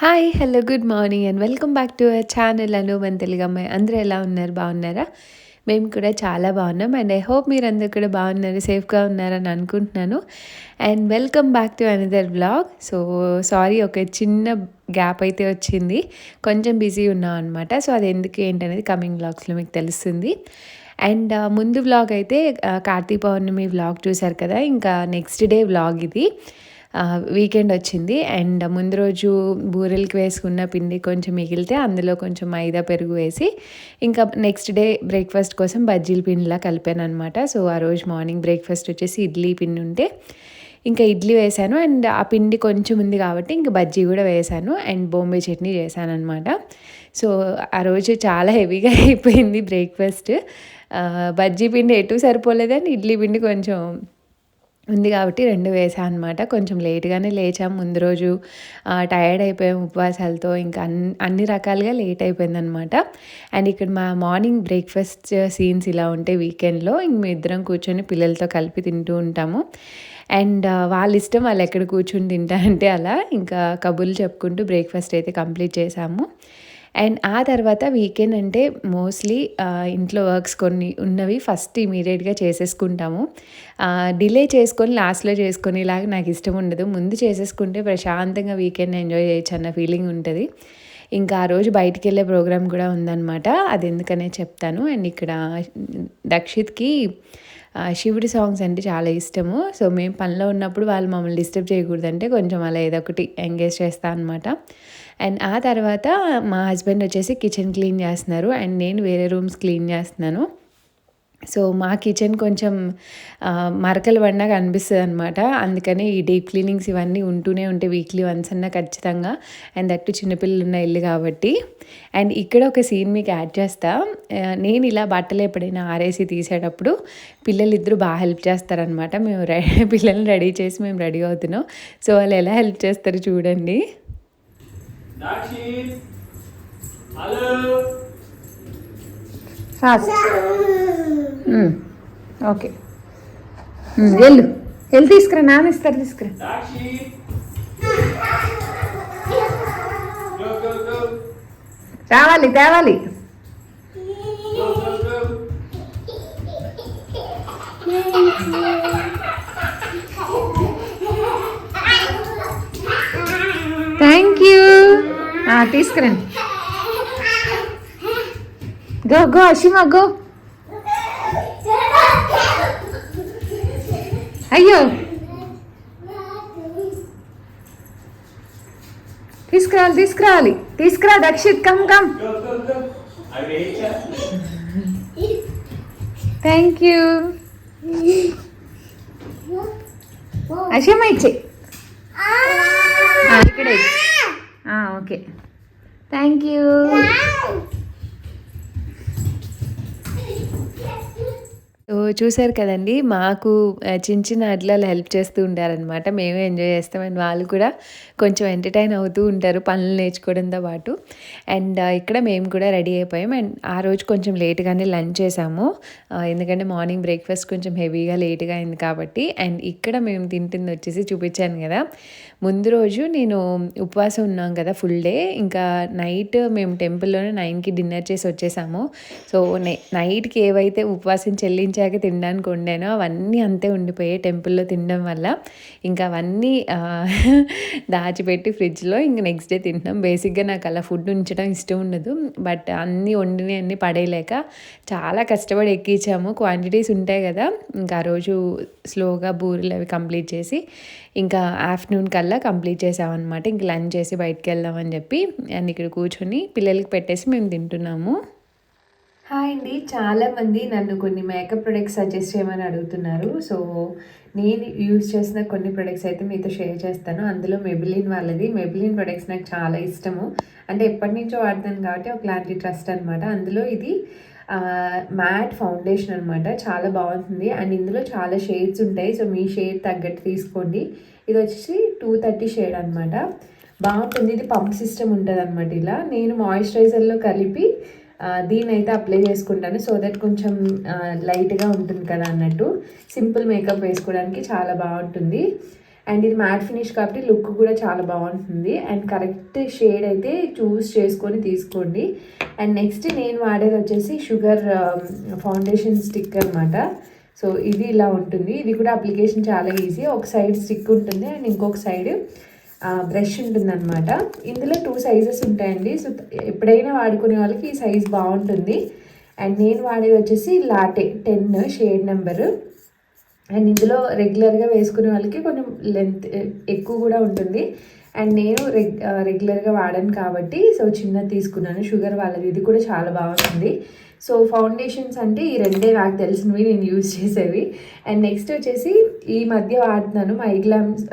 Hi! Hello! Good morning and welcome back to our channel Anu మన తెలుగమ్మాయి. అందరూ ఎలా ఉన్నారు? బాగున్నారా? మేము కూడా చాలా బాగున్నాం. అండ్ ఐ హోప్ మీరందరూ కూడా బాగున్నారు, సేఫ్‌గా ఉన్నారని అనుకుంటున్నాను. And welcome back to another vlog. Sorry, ఒక చిన్న గ్యాప్ అయితే వచ్చింది. కొంచెం బిజీ ఉన్నాం అనమాట. సో అది ఎందుకు ఏంటనేది కమింగ్ వ్లాగ్స్‌లో మీకు తెలుస్తుంది. అండ్ ముందు వ్లాగ్ అయితే కార్తీక పౌర్ణమి వ్లాగ్ చూసారు కదా! ఇంకా నెక్స్ట్ డే వ్లాగ్ ఇది. వీకెండ్ వచ్చింది అండ్ ముందు రోజు బూరెలకి వేసుకున్న పిండి కొంచెం మిగిలితే అందులో కొంచెం మైదా పెరుగు వేసి ఇంకా నెక్స్ట్ డే బ్రేక్ఫాస్ట్ కోసం బజ్జీల పిండిలా కలిపాను అనమాట. సో ఆ రోజు మార్నింగ్ బ్రేక్ఫాస్ట్ వచ్చేసి ఇడ్లీ పిండి ఉంటే ఇంకా ఇడ్లీ వేశాను అండ్ ఆ పిండి కొంచెం ఉంది కాబట్టి ఇంకా బజ్జీ కూడా వేశాను అండ్ బొంబాయి చట్నీ చేశాను అనమాట. సో ఆ రోజు చాలా హెవీగా అయిపోయింది బ్రేక్ఫాస్ట్. బజ్జీ పిండి ఎటు సరిపోలేదని ఇడ్లీ పిండి కొంచెం ఉంది కాబట్టి 2 వేసా అనమాట. కొంచెం లేట్‌గానే లేచాం ముందు రోజు. టయర్డ్ అయిపోయాం ఉపవాసాలతో. ఇంకా అన్ని రకాలుగా లేట్ అయిపోయిందనమాట. అండ్ ఇక్కడ మా మార్నింగ్ బ్రేక్ఫాస్ట్ సీన్స్ ఇలా ఉంటాయి వీకెండ్‌లో. ఇంక మేమిద్దరం కూర్చొని పిల్లలతో కలిపి తింటూ ఉంటాము. అండ్ వాళ్ళ ఇష్టం వాళ్ళు ఎక్కడ కూర్చొని తింటారంటే అలా ఇంకా కబుర్లు చెప్పుకుంటూ బ్రేక్ఫాస్ట్ అయితే కంప్లీట్ చేశాము. అండ్ ఆ తర్వాత వీకెండ్ అంటే మోస్ట్లీ ఇంట్లో వర్క్స్ కొన్ని ఉన్నవి ఫస్ట్ ఇమీడియట్‌గా చేసేసుకుంటాము. డిలే చేసుకొని లాస్ట్‌లో చేసుకునేలాగా నాకు ఇష్టం ఉండదు. ముందు చేసేసుకుంటే ప్రశాంతంగా వీకెండ్ ఎంజాయ్ చేయొచ్చు అన్న ఫీలింగ్ ఉంటది. ఇంకా ఆ రోజు బయటికెళ్ళే ప్రోగ్రామ్ కూడా ఉందనమాట. అది ఎందుకనే చెప్తాను. అండ్ ఇక్కడ దక్షిత్‌కి శివుడి సాంగ్స్ అంటే చాలా ఇష్టము. సో మేము పనిలో ఉన్నప్పుడు వాళ్ళు మమ్మల్ని డిస్టర్బ్ చేయకూడదంటే కొంచెం అలా ఏదో ఒకటి ఎంగేజ్ చేస్తా అనమాట. అండ్ ఆ తర్వాత మా హస్బెండ్ వచ్చేసి కిచెన్ క్లీన్ చేస్తున్నారు అండ్ నేను వేరే రూమ్స్ క్లీన్ చేస్తున్నాను. సో మా కిచెన్ కొంచెం మరకలు పడినాక అనిపిస్తుంది అనమాట. అందుకని ఈ డీప్ క్లీనింగ్స్ ఇవన్నీ ఉంటూనే ఉంటాయి వీక్లీ వన్స్ అన్నా ఖచ్చితంగా. అండ్ దట్టు చిన్నపిల్లలు ఉన్న ఇల్లు కాబట్టి. అండ్ ఇక్కడ ఒక సీన్ మీకు యాడ్ చేస్తా. నేను ఇలా బట్టలు ఎప్పుడైనా ఆరేసి తీసేటప్పుడు పిల్లలిద్దరూ బాగా హెల్ప్ చేస్తారనమాట. మేము పిల్లల్ని రెడీ చేసి మేము రెడీ అవుతున్నాం. సో వాళ్ళు ఎలా హెల్ప్ చేస్తారో చూడండి. ఓకే, వెళ్ళు వెళ్ళి తీసుకురా, నాన్న ఇస్తారు, తీసుకురా. రావాలి, తేవాలి. Thank you. తీసుకురండి. Go go Ashima go. అయ్యో, తీసుకురావాలి. తీసుకురా Dakshit, come come. Thank you. Ashima ఇచ్చే ఇక్కడే. Okay, thank you. చూసారు కదండి, మాకు చిన్న చిన్న అట్లా హెల్ప్ చేస్తూ ఉంటారనమాట. మేమే ఎంజాయ్ చేస్తాం అండ్ వాళ్ళు కూడా కొంచెం ఎంటర్టైన్ అవుతూ ఉంటారు పనులు నేర్చుకోవడంతో పాటు. అండ్ ఇక్కడ మేము కూడా రెడీ అయిపోయాం అండ్ ఆ రోజు కొంచెం లేట్గానే లంచ్ చేసాము. ఎందుకంటే మార్నింగ్ బ్రేక్ఫాస్ట్ కొంచెం హెవీగా లేట్గా అయింది కాబట్టి. అండ్ ఇక్కడ మేము తింటుంది వచ్చేసి చూపించాను కదా, ముందు రోజు నేను ఉపవాసం ఉన్నాం కదా ఫుల్ డే. ఇంకా నైట్ మేము టెంపుల్లోనే 9కి డిన్నర్ చేసి వచ్చేసాము. సో నైట్కి ఏవైతే ఉపవాసం చెల్లించాక తినడానికి వండానో అవన్నీ అంతే ఉండిపోయాయి టెంపుల్లో తినడం వల్ల. ఇంకా అవన్నీ దాచిపెట్టి ఫ్రిడ్జ్లో ఇంక నెక్స్ట్ డే తింటున్నాం. బేసిక్గా నాకు అలా ఫుడ్ ఉంచడం ఇష్టం ఉండదు, బట్ అన్నీ వండినవి అన్నీ పడేయలేక చాలా కష్టపడి ఎక్కించాము. క్వాంటిటీస్ ఉంటాయి కదా, ఇంకా ఆ రోజు స్లోగా బూరెలు అవి కంప్లీట్ చేసి ఇంకా ఆఫ్టర్నూన్ కల్లా కంప్లీట్ చేసామన్నమాట. ఇంక లంచ్ చేసి బయటకు వెళ్దామని చెప్పి అండ్ ఇక్కడ కూర్చొని పిల్లలకి పెట్టేసి మేము తింటున్నాము. హాయ్ అండి, చాలామంది నన్ను కొన్ని మేకప్ ప్రొడక్ట్స్ సజెస్ట్ చేయమని అడుగుతున్నారు. సో నేను యూజ్ చేసిన కొన్ని ప్రొడక్ట్స్ అయితే మీతో షేర్ చేస్తాను. అందులో మెబిలిన్ వాళ్ళది. మెబిలిన్ ప్రొడక్ట్స్ నాకు చాలా ఇష్టము, అంటే ఎప్పటి నుంచో వాడతాను కాబట్టి ఒకలాంటి ట్రస్ట్ అనమాట. అందులో ఇది మ్యాట్ ఫౌండేషన్ అనమాట, చాలా బాగుంటుంది అండ్ ఇందులో చాలా షేడ్స్ ఉంటాయి. సో మీ షేడ్ తగ్గట్టు తీసుకోండి. ఇది వచ్చేసి 230 షేడ్ అనమాట, బాగుంటుంది. ఇది పంప్ సిస్టమ్ ఉంటుంది అనమాట. ఇలా నేను మాయిశ్చరైజర్లో కలిపి దీన్ని అయితే అప్లై చేసుకుంటాను. సో దట్ కొంచెం లైట్గా ఉంటుంది కదా అన్నట్టు. సింపుల్ మేకప్ వేసుకోవడానికి చాలా బాగుంటుంది. అండ్ ఇది మ్యాట్ ఫినిష్ కాబట్టి లుక్ కూడా చాలా బాగుంటుంది. అండ్ కరెక్ట్ షేడ్ అయితే చూస్ చేసుకొని తీసుకోండి. అండ్ నెక్స్ట్ నేను వాడేది వచ్చేసి షుగర్ ఫౌండేషన్ స్టిక్ అనమాట. సో ఇది ఇలా ఉంటుంది. ఇది కూడా అప్లికేషన్ చాలా ఈజీ. ఒక సైడ్ స్టిక్ ఉంటుంది అండ్ ఇంకొక సైడ్ బ్రష్ ఉంటుంది అనమాట. ఇందులో 2 సైజెస్ ఉంటాయండి. సో ఎప్పుడైనా వాడుకునే వాళ్ళకి ఈ సైజ్ బాగుంటుంది. అండ్ నేను వాడేది వచ్చేసి లాటే 10 షేడ్ నెంబరు. అండ్ ఇందులో రెగ్యులర్గా వేసుకునే వాళ్ళకి కొంచెం లెంత్ ఎక్కువ కూడా ఉంటుంది. అండ్ నేను రెగ్యులర్గా వాడాను కాబట్టి సో చిన్నది తీసుకున్నాను. షుగర్ వాళ్ళది. ఇది కూడా చాలా బాగుంటుంది. సో ఫౌండేషన్స్ అంటే ఈ రెండే నాకు తెలిసినవి, నేను యూజ్ చేసేవి. అండ్ నెక్స్ట్ వచ్చేసి ఈ మధ్య వాడుతున్నాను మైగ్లామ్స్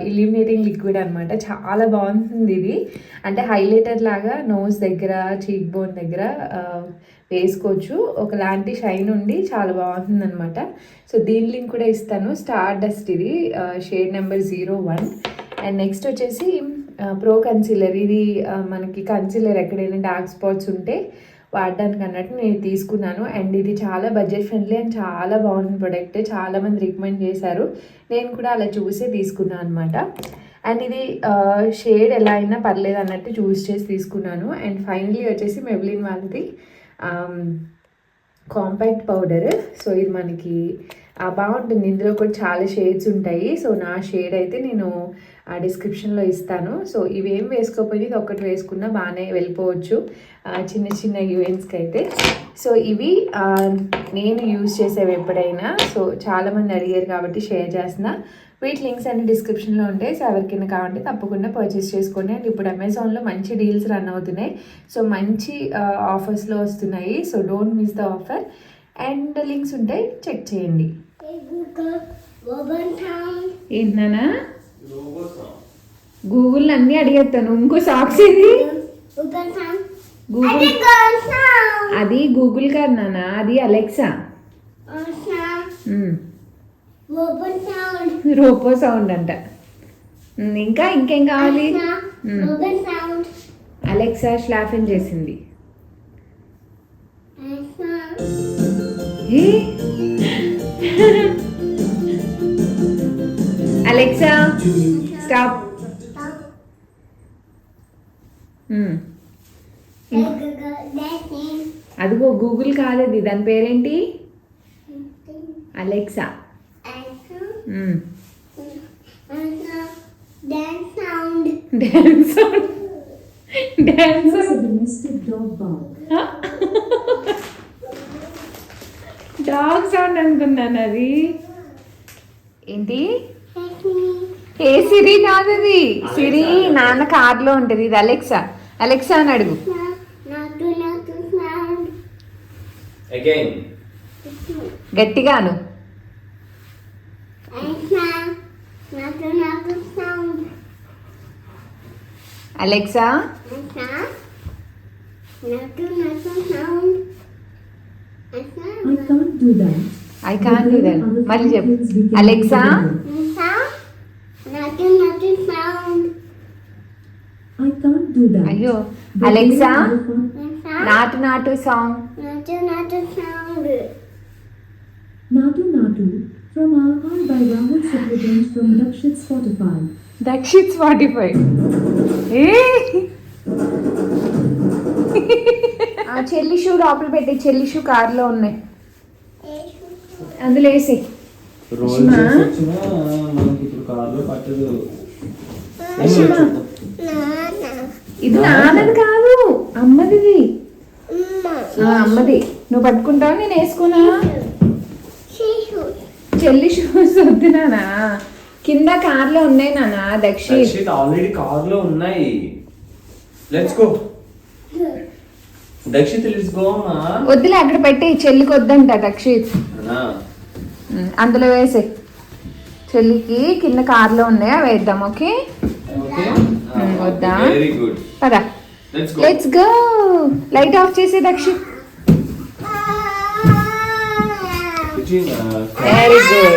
ఇల్యూమినేటింగ్ లిక్విడ్ అనమాట. చాలా బాగుంటుంది ఇది. అంటే హైలైటర్ లాగా నోస్ దగ్గర, చీక్ బోన్ దగ్గర వేసుకోవచ్చు. ఒకలాంటి షైన్ ఉండి చాలా బాగుంటుంది అనమాట. సో దీని లింక్ కూడా ఇస్తాను. స్టార్ డస్ట్ ఇది షేడ్ నెంబర్ 01. అండ్ నెక్స్ట్ వచ్చేసి ప్రో కన్సీలర్. ఇది మనకి కన్సీలర్ ఎక్కడైనా డార్క్ స్పాట్స్ ఉంటే వాడడానికి అన్నట్టు నేను తీసుకున్నాను. అండ్ ఇది చాలా బడ్జెట్ ఫ్రెండ్లీ అండ్ చాలా బాగుంది ప్రోడక్ట్. చాలామంది రికమెండ్ చేశారు. నేను కూడా అలా చూసే తీసుకున్నాను అనమాట. అండ్ ఇది షేడ్ ఎలా అయినా పర్లేదు అన్నట్టు చూస్ చేసి తీసుకున్నాను. అండ్ ఫైనలీ వచ్చేసి మెబ్లిన్ వాళ్ళది కాంపాక్ట్ పౌడర్. సో ఇది మనకి బాగుంటుంది. ఇందులో కూడా చాలా షేడ్స్ ఉంటాయి. సో నా షేడ్ అయితే నేను డిస్క్రిప్షన్లో ఇస్తాను. సో ఇవేం వేసుకోకపోయి ఇది ఒకటి వేసుకున్నా బాగానే వెళ్ళిపోవచ్చు చిన్న చిన్న ఈవెంట్స్కి అయితే. సో ఇవి నేను యూజ్ చేసేవి ఎప్పుడైనా. సో చాలామంది అడిగారు కాబట్టి షేర్ చేస్తున్నా. వీటి లింక్స్ అన్ని డిస్క్రిప్షన్లో ఉంటాయి. సో ఎవరికైనా కావాలంటే తప్పకుండా పర్చేస్ చేసుకోండి. అండ్ ఇప్పుడు అమెజాన్లో మంచి డీల్స్ రన్ అవుతున్నాయి. సో మంచి ఆఫర్స్లో వస్తున్నాయి. So don't miss the offer. And links ఉంటాయి, చెక్ చేయండి. ఏంటన్నా గూగుల్ అన్నీ అడిగేస్తాను. ఇంకో సాక్స్ ఇది గూగుల్. అది గూగుల్ కాదు నాన్న, అది అలెక్సా. రోబో సౌండ్ అంట. ఇంకా ఇంకేం కావాలి? అలెక్సా స్లాఫిన్ చేసింది. Alexa stop. అదిగో గూగుల్ కాదది. దాని పేరేంటి? అలెక్సా. డాగ్ సౌండ్ అనుకున్నాను. అది ఏంటి? ఏ సిరి కాదు అది. సిరి నాన్న కార్లో ఉంటుంది. ఇది అలెక్సా. అలెక్సా అని అడుగు. గట్టిగాను. Alexa. I can't do that. మళ్ళీ చెప్పు. అలెక్సా. అయ్యో. అలెక్సా నాటు నాటు song. Natu Natu from Ahar by Rahul Suprijan from Dakshit Spotify. Dakshit Spotify. చెల్లి షూ లోపల పెట్టి. చెల్లి షూ కార్లో ఉన్నాయి, అందులో వేసి. ఇది నాన్నది కాదు, అమ్మది. అమ్మది. నువ్వు పట్టుకుంటావు, నేను వేసుకున్నా. చెల్లి షూస్ వద్దునా, కింద కార్లో ఉన్నాయి నాన్న. దక్షిత్ ఆల్రెడీ కార్లో ఉన్నాయి. Let's go Dakshit, let's go అమ్మా. వద్దులే, అక్కడ పెట్టి. చెల్లికి వద్దంట దక్షిత్. అందులో వేసే. చెల్లికి కింద కార్లో ఉన్నాయా, వేద్దాం. ఓకే వద్దా? Very good. పదా, లెట్స్ గో. లైట్ ఆఫ్ చేసే Dakshit. Very good,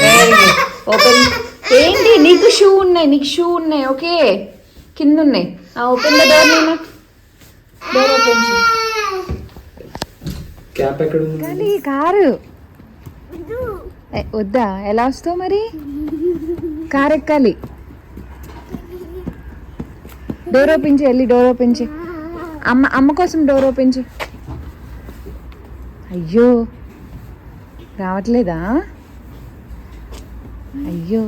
very good. Open. ఏంటి నీకు షూ ఉన్నాయి, నీకు షూ ఉన్నాయి. ఓకే కింద ఉన్నాయి. Open the door. నేను డోర్ ఓపెన్ చేయి. క్యాప్ ఎక్కడ ఉంది? కారు వద్దా? ఎలా వస్తావు మరి? కార్ ఎక్కాలి. డోర్ ఓపించి, వెళ్ళి డోర్ ఓపించి. అమ్మ కోసం డోర్ ఓపించి. అయ్యో రావట్లేదా? అయ్యో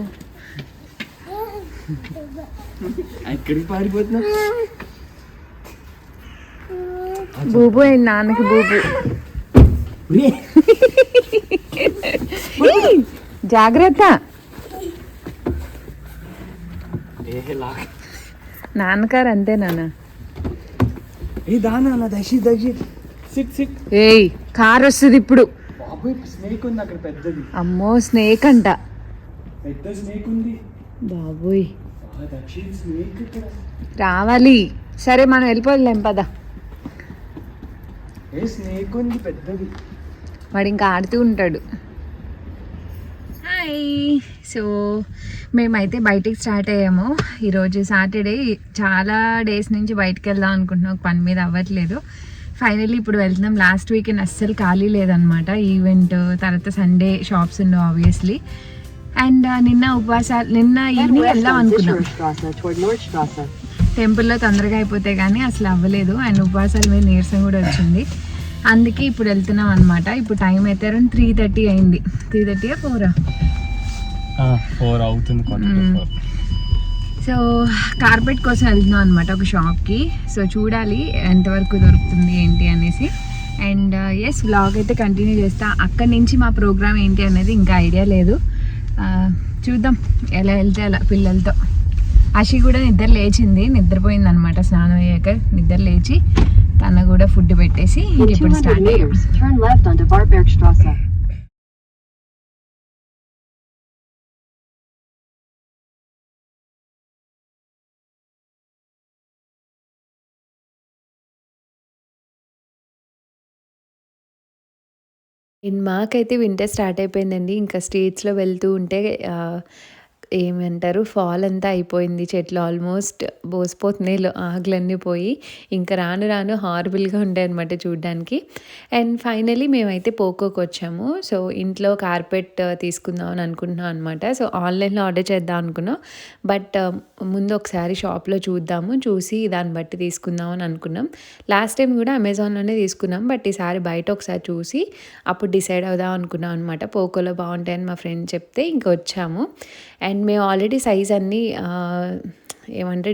ఎక్కడికి పారిపోతున్నా? బూబు అయింది నాన్నకి. బూబు జాగ్రత్త. నాన్నకారు అంతే నాన్న. ఏయ్ కార్ వస్తుంది ఇప్పుడు. స్నేక్ ఉంది అక్కడ పెద్దది. అమ్మో స్నేక్ అంట. పెద్ద స్నేక్ ఉంది బాబోయ్. స్నేక్ ఇక్కడ రావాలి. సరే మనం వెళ్ళిపోలేం పద. స్నేక్ ఉంది పెద్దది. వాడు ఇంకా ఆడుతూ ఉంటాడు. హాయ్. సో మేమైతే బయటికి స్టార్ట్ అయ్యాము. ఈరోజు సాటర్డే. చాలా డేస్ నుంచి బయటకు వెళ్దాం అనుకుంటున్నాం, ఒక పని మీద అవ్వట్లేదు. ఫైనల్లీ ఇప్పుడు వెళ్తున్నాం. లాస్ట్ వీకెండ్ అస్సలు ఖాళీ లేదనమాట. ఈవెంట్ తర్వాత సండే షాప్స్ ఉండవు ఆబ్వియస్లీ. అండ్ నిన్న ఈవినింగ్ వెళ్దాం అనుకున్నాం. టెంపుల్లో తొందరగా అయిపోతే కానీ అసలు అవ్వలేదు. అండ్ ఉపవాసాల మీద నీరసం కూడా వచ్చింది. అందుకే ఇప్పుడు వెళ్తున్నాం అనమాట. ఇప్పుడు టైం అయితే అరౌండ్ 3:30 అయింది. 3:30 4 అవుతుంది. సో కార్పెట్ కోసం వెళ్తున్నాం అనమాట ఒక షాప్కి. సో చూడాలి ఎంతవరకు దొరుకుతుంది ఏంటి అనేసి. అండ్ ఎస్ వ్లాగ్ అయితే కంటిన్యూ చేస్తా. అక్కడి నుంచి మా ప్రోగ్రామ్ ఏంటి అనేది ఇంకా ఐడియా లేదు. చూద్దాం ఎలా వెళ్తే అలా పిల్లలతో. అషి కూడా నిద్ర లేచింది, నిద్రపోయింది అనమాట. స్నానం అయ్యాక నిద్ర లేచి తన కూడా ఫుడ్ పెట్టేసి ఇప్పుడు స్టార్ట్ అయ్యాం. మాకైతే వింటర్ స్టార్ట్ అయిపోయిందండి. ఇంకా స్టేట్స్లో వెళ్తూ ఉంటే ఏమంటారు ఫాల్ అంతా అయిపోయింది. చెట్లు ఆల్మోస్ట్ బోసిపోతున్నాయి, ఆకులన్నీ పోయి ఇంకా రాను రాను హారబుల్గా ఉంటాయి అనమాట చూడ్డానికి. అండ్ ఫైనలీ మేమైతే పోకోకి వచ్చాము. సో ఇంట్లో కార్పెట్ తీసుకుందాం అని అనుకుంటున్నాం అనమాట. సో ఆన్లైన్లో ఆర్డర్ చేద్దాం అనుకున్నాం. బట్ ముందు ఒకసారి షాప్లో చూసి దాన్ని బట్టి తీసుకుందాం అని అనుకున్నాం. లాస్ట్ టైం కూడా అమెజాన్లోనే తీసుకున్నాం. బట్ ఈసారి బయట ఒకసారి చూసి అప్పుడు డిసైడ్ అవుదాం అనుకున్నాం అనమాట. పోకోలో బాగుంటాయని మా ఫ్రెండ్ చెప్తే ఇంకా వచ్చాము. అండ్ మేము ఆల్రెడీ సైజ్ అన్నీ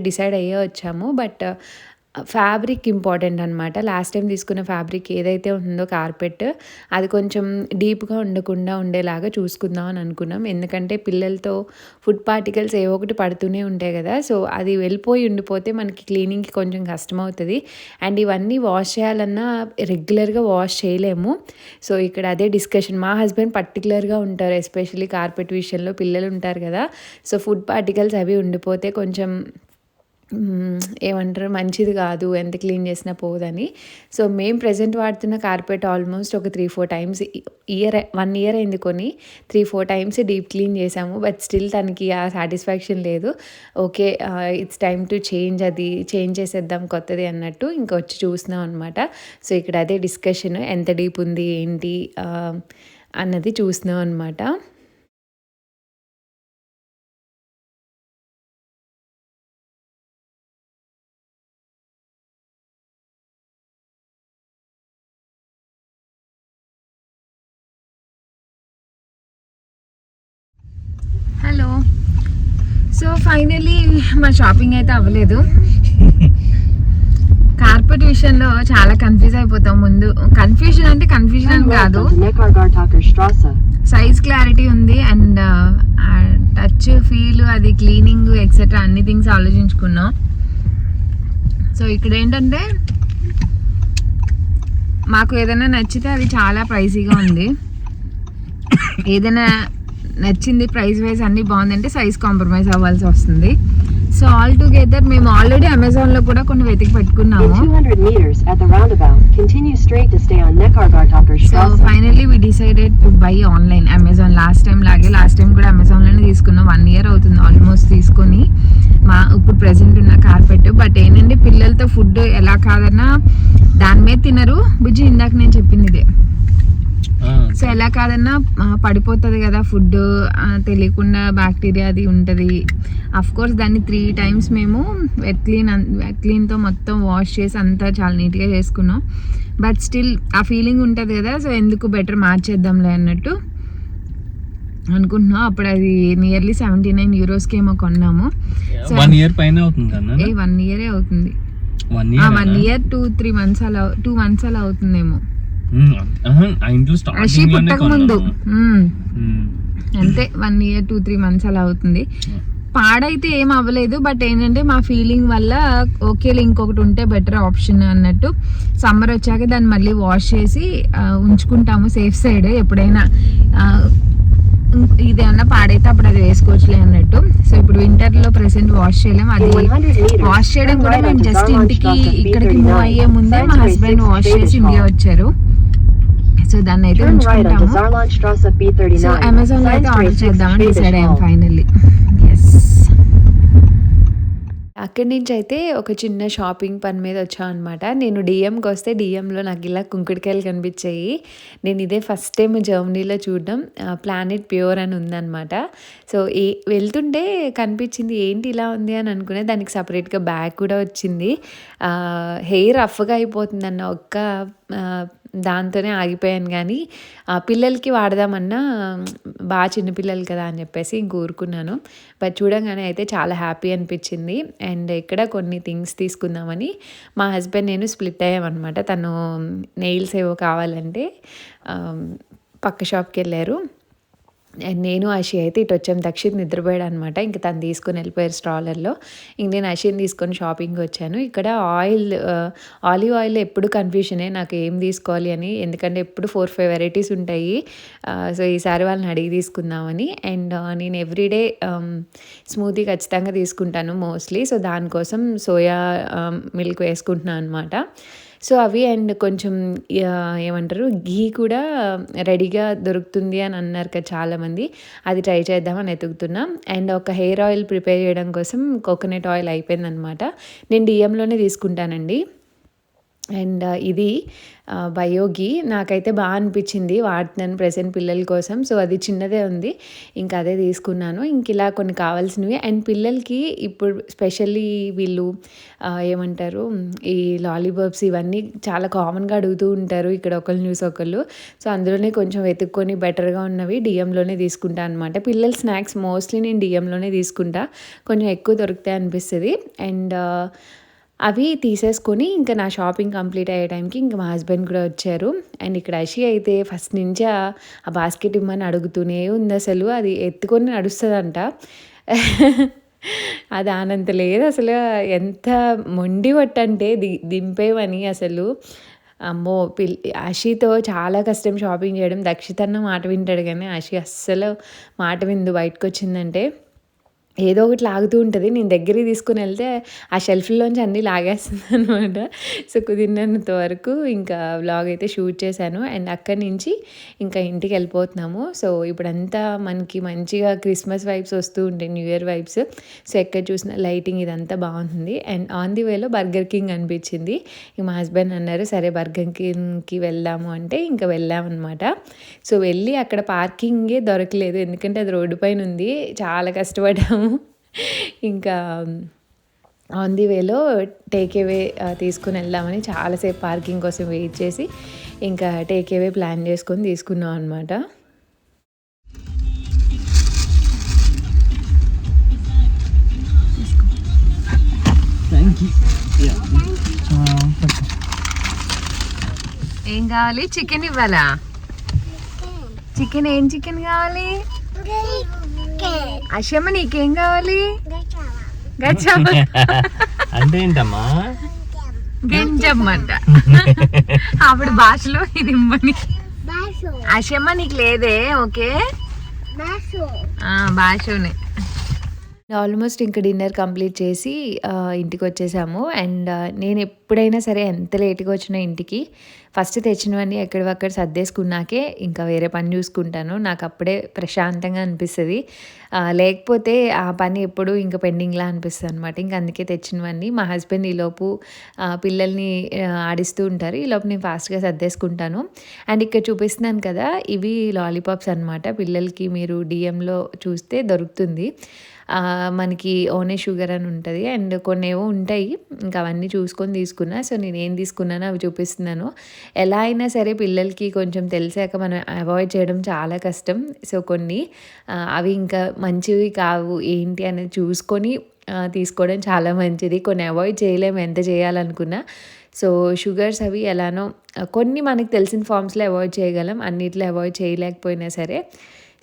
డిసైడ్ అయ్యే వచ్చాము. బట్ ఫ్యాబ్రిక్ ఇంపార్టెంట్ అనమాట. లాస్ట్ టైం తీసుకున్న ఫ్యాబ్రిక్ ఏదైతే ఉందో కార్పెట్ అది కొంచెం డీప్గా ఉండకుండా ఉండేలాగా చూసుకుందాం అని అనుకున్నాం. ఎందుకంటే పిల్లలతో ఫుడ్ పార్టికల్స్ ఏవో ఒకటి పడుతూనే ఉంటాయి కదా. సో అది వెళ్ళిపోయి ఉండిపోతే మనకి క్లీనింగ్కి కొంచెం కష్టం అవుతుంది. అండ్ ఇవన్నీ వాష్ చేయాలన్నా రెగ్యులర్గా వాష్ చేయలేము. సో ఇక్కడ అదే డిస్కషన్. మా హస్బెండ్ పర్టికులర్గా ఉంటారు, ఎస్పెషల్లీ కార్పెట్ విషయంలో. పిల్లలు ఉంటారు కదా, సో ఫుడ్ పార్టికల్స్ అవి ఉండిపోతే కొంచెం మంచిది కాదు, ఎంత క్లీన్ చేసినా పోదని. సో మేము ప్రెజెంట్ వాడుతున్న కార్పెట్ ఆల్మోస్ట్ ఒక 3-4 టైమ్స్ 1 ఇయర్ అయింది కొని 3-4 టైమ్స్ డీప్ క్లీన్ చేసాము. బట్ స్టిల్ తనకి ఆ సాటిస్ఫాక్షన్ లేదు. Okay it's time to change చేసేద్దాం కొత్తది అన్నట్టు ఇంకా వచ్చి చూస్తున్నాం అనమాట. సో ఇక్కడ అదే డిస్కషన్, ఎంత డీప్ ఉంది ఏంటి అన్నది చూస్తున్నాం అనమాట. హలో. సో ఫైనలీ మా షాపింగ్ అయితే అవ్వలేదు. కార్పెట్ విషయంలో చాలా కన్ఫ్యూజ్ అయిపోతాం. ముందు కన్ఫ్యూజన్ అని కాదు, సైజ్ క్లారిటీ ఉంది అండ్ టచ్ ఫీల్ అది క్లీనింగ్ ఎక్సెట్రా అన్ని థింగ్స్ ఆలోచించుకున్నాం. సో ఇక్కడ ఏంటంటే మాకు ఏదైనా నచ్చితే అది చాలా ప్రైసీగా ఉంది. ఏదైనా నచ్చింది ప్రైస్ వైజ్ అన్నీ బాగుందంటే సైజ్ కాంప్రమైజ్ అవ్వాల్సి వస్తుంది. సో ఆల్ టుగెదర్ మేము ఆల్రెడీ అమెజాన్లో కూడా కొన్ని వెతికి పెట్టుకున్నాము. So finally we decided to buy online Amazon. Last time కూడా అమెజాన్లోనే తీసుకున్నాం. 1 ఇయర్ అవుతుంది ఆల్మోస్ట్ తీసుకొని ఇప్పుడు ప్రెసెంట్ ఉన్న కార్పెట్. బట్ ఏంటంటే పిల్లలతో ఫుడ్ ఎలా కాదన్నా దాని మీద తినరు. బుజ్జి ఇందాక నేను చెప్పింది ఇదే, సో ఎలా కాదన్నా పడిపోతుంది కదా ఫుడ్, తెలియకుండా బ్యాక్టీరియా అది ఉంటుంది. అఫ్ కోర్స్ దాన్ని 3 times మేము వెట్ క్లీన్తో మొత్తం వాష్ చేసి అంతా చాలా నీట్గా చేసుకున్నాం. బట్ స్టిల్ ఆ ఫీలింగ్ ఉంటుంది కదా, సో ఎందుకు బెటర్ మార్చేద్దాంలే అన్నట్టు అనుకుంటున్నాం. అప్పుడు అది నియర్లీ 79 euros ఏమో కొన్నాము. 1 year పైన అవుతుంది కదా? 1 year అవుతుంది. 1 year 2-3 months అలా 2 months అలా అవుతుందేమో. అషి పుట్టక ముందు అంతే 1 year 2-3 months అలా అవుతుంది. పాడైతే ఏం అవ్వలేదు, బట్ ఏంటంటే మా ఫీలింగ్ వల్ల ఓకేలే ఇంకొకటి ఉంటే బెటర్ ఆప్షన్ అన్నట్టు సమ్మర్ వచ్చాక దాన్ని మళ్ళీ వాష్ చేసి ఉంచుకుంటాము సేఫ్ సైడ్. ఎప్పుడైనా ఇదేమన్నా పాడైతే అప్పుడు అది వేసుకోవచ్చులే అన్నట్టు. సో ఇప్పుడు వింటర్లో ప్రెసెంట్ వాష్ చేయలేము. అది వాష్ చేయడం కూడా మేము జస్ట్ ఇంటికి ఇక్కడికి మూవ్ అయ్యే ముందే మా హస్బెండ్ వాష్ చేసి ఇండియా వచ్చారు. సో దాన్ని అయితే ఉంచుకుంటాము. సో అమెజాన్ లో అయితే ఆర్డర్ చేద్దామని డిసైడ్ అయ్యాం ఫైనల్లీ. అక్కడి నుంచి అయితే ఒక చిన్న షాపింగ్ పని మీద వచ్చాం అనమాట. నేను డిఎంకి వస్తే డిఎంలో నాకు ఇలా కుంకుడికాయలు కనిపించాయి. నేను ఇదే ఫస్ట్ టైం జర్మనీలో చూడడం. ప్లానెట్ ప్యూర్ అని ఉందన్నమాట. సో వెళ్తుంటే కనిపించింది, ఏంటి ఇలా ఉంది అని అనుకునే. దానికి సపరేట్గా బ్యాగ్ కూడా వచ్చింది. హెయిర్ రఫ్గా అయిపోతుందన్న ఒక్క దాంతోనే ఆగిపోయాను. కానీ పిల్లలకి వాడదామన్నా బాగా చిన్నపిల్లలు కదా అని చెప్పేసి ఇంక ఊరుకున్నాను. బట్ చూడంగానే అయితే చాలా హ్యాపీ అనిపించింది. అండ్ ఇక్కడ కొన్ని థింగ్స్ తీసుకుందామని మా హస్బెండ్ నేను స్ప్లిట్ అయ్యామన్నమాట. తను నెయిల్స్ ఏవో కావాలంటే పక్క షాప్కి వెళ్ళారు. అండ్ నేను అషి అయితే ఇటు వచ్చాం. దక్షిత్ నిద్రపోయాడు అనమాట. ఇంక తను తీసుకొని వెళ్ళిపోయారు స్ట్రాలర్లో. ఇంక నేను అషిని తీసుకొని షాపింగ్కి వచ్చాను. ఇక్కడ ఆలివ్ ఆయిల్ ఎప్పుడు కన్ఫ్యూషనే నాకు ఏం తీసుకోవాలి అని, ఎందుకంటే ఎప్పుడు 4-5 varieties ఉంటాయి. సో ఈసారి వాళ్ళని అడిగి తీసుకుందామని. అండ్ నేను ఎవ్రీడే స్మూతీ ఖచ్చితంగా తీసుకుంటాను మోస్ట్లీ. సో దానికోసం సోయా మిల్క్ వేసుకుంటున్నాను అనమాట. సో అవి అండ్ కొంచెం ఏమంటారు ఘీ కూడా రెడీగా దొరుకుతుంది అని అన్నారు కదా చాలామంది. అది ట్రై చేద్దామని ఎతుకుతున్నాం. అండ్ ఒక హెయిర్ ఆయిల్ ప్రిపేర్ చేయడం కోసం కోకోనట్ ఆయిల్ అయిపోయిందనమాట. నేను డిఎంలోనే తీసుకుంటానండి. అండ్ ఇది బయోగి నాకైతే బాగా అనిపించింది, వాడుతున్నాను ప్రెసెంట్ పిల్లల కోసం. సో అది చిన్నదే ఉంది, ఇంకా అదే తీసుకున్నాను. ఇంక ఇలా కొన్ని కావాల్సినవి. అండ్ పిల్లలకి ఇప్పుడు స్పెషల్లీ వీళ్ళు ఏమంటారు ఈ లాలీపాప్స్ ఇవన్నీ చాలా కామన్గా అడుగుతూ ఉంటారు. ఇక్కడ ఒకళ్ళు చూసి ఒకళ్ళు. సో అందులోనే కొంచెం వెతుక్కొని బెటర్గా ఉన్నవి డిఎంలోనే తీసుకుంటా అనమాట. పిల్లల స్నాక్స్ మోస్ట్లీ నేను డిఎంలోనే తీసుకుంటా, కొంచెం ఎక్కువ దొరుకుతాయి అనిపిస్తుంది. అండ్ అవి తీసేసుకొని ఇంకా నా షాపింగ్ కంప్లీట్ అయ్యే టైంకి ఇంకా మా హస్బెండ్ కూడా వచ్చారు. అండ్ ఇక్కడ అషి అయితే ఫస్ట్ నుంచి ఆ బాస్కెట్ ఇమ్మని అడుగుతూనే ఉంది. అసలు అది ఎత్తుకొని నడుస్తుందంట. అది ఆనంత లేదు అసలు. ఎంత మొండి పట్టంటే దింపేవని అసలు. అమ్మో అషితో చాలా కష్టం షాపింగ్ చేయడం. దక్షితన్న మాట వింటాడు కానీ అషి అస్సలు మాట విందు. బయటకు వచ్చిందంటే ఏదో ఒకటి లాగుతూ ఉంటుంది. నేను దగ్గరికి తీసుకుని వెళ్తే ఆ షెల్ఫ్లోంచి అన్నీ లాగేస్తుంది అనమాట. సో కుదిరినంత వరకు ఇంకా వ్లాగ్ అయితే షూట్ చేశాను. అండ్ అక్కడి నుంచి ఇంకా ఇంటికి వెళ్ళిపోతున్నాము. సో ఇప్పుడంతా మనకి మంచిగా క్రిస్మస్ వైబ్స్ వస్తూ ఉంటాయి, న్యూ ఇయర్ వైబ్స్. సో ఎక్కడ చూసిన లైటింగ్ ఇదంతా బాగుంటుంది. అండ్ ఆన్ ది వేలో బర్గర్ కింగ్ అనిపించింది. ఇంక మా హస్బెండ్ అన్నారు సరే బర్గర్ కింగ్కి వెళ్దాము అంటే ఇంకా వెళ్ళామన్నమాట. సో వెళ్ళి అక్కడ పార్కింగే దొరకలేదు, ఎందుకంటే అది రోడ్డు పైన ఉంది. చాలా కష్టపడ్డాము. ఇంకా ఆన్ ది వేలో టేక్ అవే తీసుకుని వెళ్దామని చాలాసేపు పార్కింగ్ కోసం వెయిట్ చేసి ఇంకా టేక్ అవే ప్లాన్ చేసుకొని తీసుకున్నాం అనమాట. ఏం కావాలి? చికెన్ ఇవ్వాలా? చికెన్ ఏం చికెన్ కావాలి? అషమ్మ నీకేం కావాలి? అంటే ఏంటమ్మా? గంజమ్మంట ఆవిడ భాషలో ఇది ఇమ్మని. అషమ్మ నీకు లేదే? ఓకే భాషనే. ఆల్మోస్ట్ ఇంక డిన్నర్ కంప్లీట్ చేసి ఇంటికి వచ్చేసాము. అండ్ నేను ఎప్పుడైనా సరే ఎంత లేట్గా వచ్చినా ఇంటికి ఫస్ట్ తెచ్చినవన్నీ ఎక్కడివక్కడ సర్దేసుకున్నాకే ఇంకా వేరే పని చూసుకుంటాను. నాకు అప్పుడే ప్రశాంతంగా అనిపిస్తుంది. లేకపోతే ఆ పని ఎప్పుడు ఇంకా పెండింగ్లా అనిపిస్తుంది అనమాట. ఇంక అందుకే తెచ్చినవన్నీ మా హస్బెండ్ ఈలోపు పిల్లల్ని ఆడిస్తూ ఉంటారు. ఈలోపు నేను ఫాస్ట్గా సర్దేసుకుంటాను. అండ్ ఇక్కడ చూపిస్తున్నాను కదా, ఇవి లాలీపాప్స్ అనమాట. పిల్లలకి మీరు డిఎంలో చూస్తే దొరుకుతుంది. మనకి ఓనే షుగర్ అని ఉంటుంది. అండ్ కొన్ని ఏవో ఉంటాయి, ఇంకా అవన్నీ చూసుకొని తీసుకున్నా. సో నేను ఏం తీసుకున్నానో అవి చూపిస్తున్నాను. ఎలా అయినా సరే పిల్లలకి కొంచెం తెలిసాక మనం అవాయిడ్ చేయడం చాలా కష్టం. సో కొన్ని అవి ఇంకా మంచివి కావు ఏంటి అనేది చూసుకొని తీసుకోవడం చాలా మంచిది. కొన్ని అవాయిడ్ చేయలేము ఎంత చేయాలనుకున్నా. సో షుగర్స్ అవి ఎలానో కొన్ని మనకి తెలిసిన ఫామ్స్లో అవాయిడ్ చేయగలం, అన్నిట్లో అవాయిడ్ చేయలేకపోయినా సరే.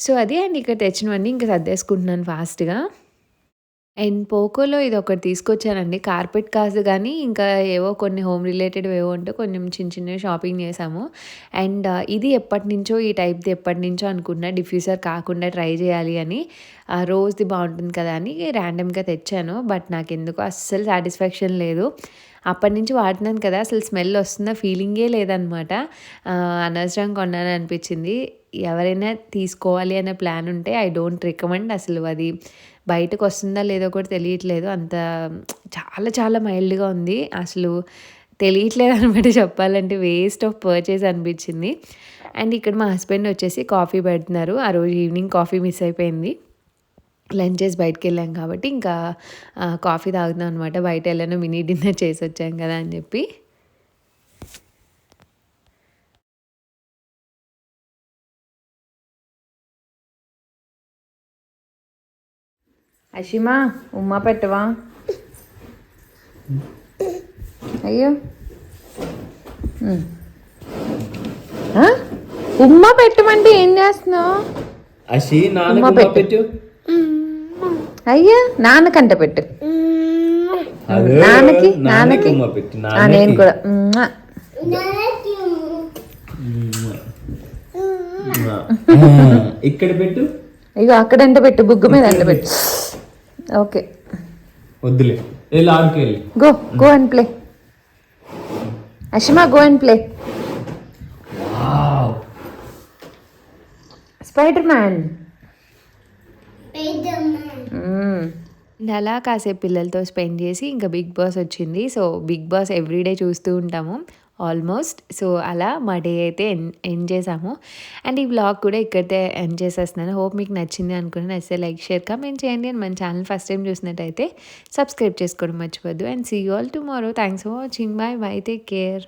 సో అది అండ్ ఇక్కడ తెచ్చినవన్నీ ఇంకా సర్దేసుకుంటున్నాను ఫాస్ట్గా. అండ్ పోకోలో ఇది ఒకటి తీసుకొచ్చానండి. కార్పెట్ కాదు కానీ ఇంకా ఏవో కొన్ని హోమ్ రిలేటెడ్ ఏవో ఉంటే కొంచెం చిన్న చిన్నవి షాపింగ్ చేసాము. అండ్ ఇది ఎప్పటినుంచో ఈ టైప్ది ఎప్పటినుంచో అనుకున్నా డిఫ్యూజర్ కాకుండా ట్రై చేయాలి అని. రోజ్ది బాగుంటుంది కదా అని ర్యాండమ్గా తెచ్చాను. బట్ నాకు ఎందుకో అస్సలు సాటిస్ఫాక్షన్ లేదు. అప్పటి నుంచి వాడుతున్నాను కదా, అసలు స్మెల్ వస్తున్న ఫీలింగే లేదనమాట. అనవసరంగా కొన్నాను అనిపించింది. ఎవరైనా తీసుకోవాలి అనే ప్లాన్ ఉంటే ఐ డోంట్ రికమెండ్. అసలు అది బయటకు వస్తుందా లేదో కూడా తెలియట్లేదు. అంత చాలా చాలా మైల్డ్గా ఉంది. అసలు తెలియట్లేదు అనమాట చెప్పాలంటే. వేస్ట్ ఆఫ్ పర్చేస్ అనిపించింది. అండ్ ఇక్కడ మా హస్బెండ్ వచ్చేసి కాఫీ పెడుతున్నారు. ఆ రోజు ఈవినింగ్ కాఫీ మిస్ అయిపోయింది. లంచ్ చేసి బయటకు వెళ్ళాం కాబట్టి ఇంకా కాఫీ తాగుతున్నాం అనమాట. బయట వెళ్ళాను మినీ డిన్నర్ చేసి వచ్చాం కదా అని చెప్పి. అషిమా ఉమ్మా పెట్టవా? అయ్యో ఉమ్మా పెట్టమంటే ఏం చేస్తున్నావు? అషి ఉమ్మా పెట్టు. అయ్యా నాన్నకంట పెట్టు. నాన్నకి నాన్నకి నేను కూడా ఇక్కడ పెట్టు. అయ్యో అక్కడంట పెట్టు, బుగ్గ మీద అంట పెట్టు. ఓకే వద్దులే, వెళ్ళి ఆడుకు వెళ్ళి. Go and play. Ashima go and play. Spider man. అలా కాసేపు పిల్లలతో స్పెండ్ చేసి ఇంకా బిగ్ బాస్ వచ్చింది. సో బిగ్ బాస్ ఎవ్రీడే చూస్తూ ఉంటాము ఆల్మోస్ట్. సో అలా మా డే అయితే ఎండ్ చేసాము. అండ్ ఈ వ్లాగ్ కూడా ఇక్కడితే ఎండ్ చేసేస్తున్నాను. హోప్ మీకు నచ్చింది అనుకున్నాను. నచ్చితే లైక్ షేర్ కామెంట్ చేయండి. అండ్ మన ఛానల్ ఫస్ట్ టైం చూసినట్టయితే సబ్స్క్రైబ్ చేసుకోవడం మర్చిపోద్దు. And see you all tomorrow. Thanks for watching. Bye bye, take care.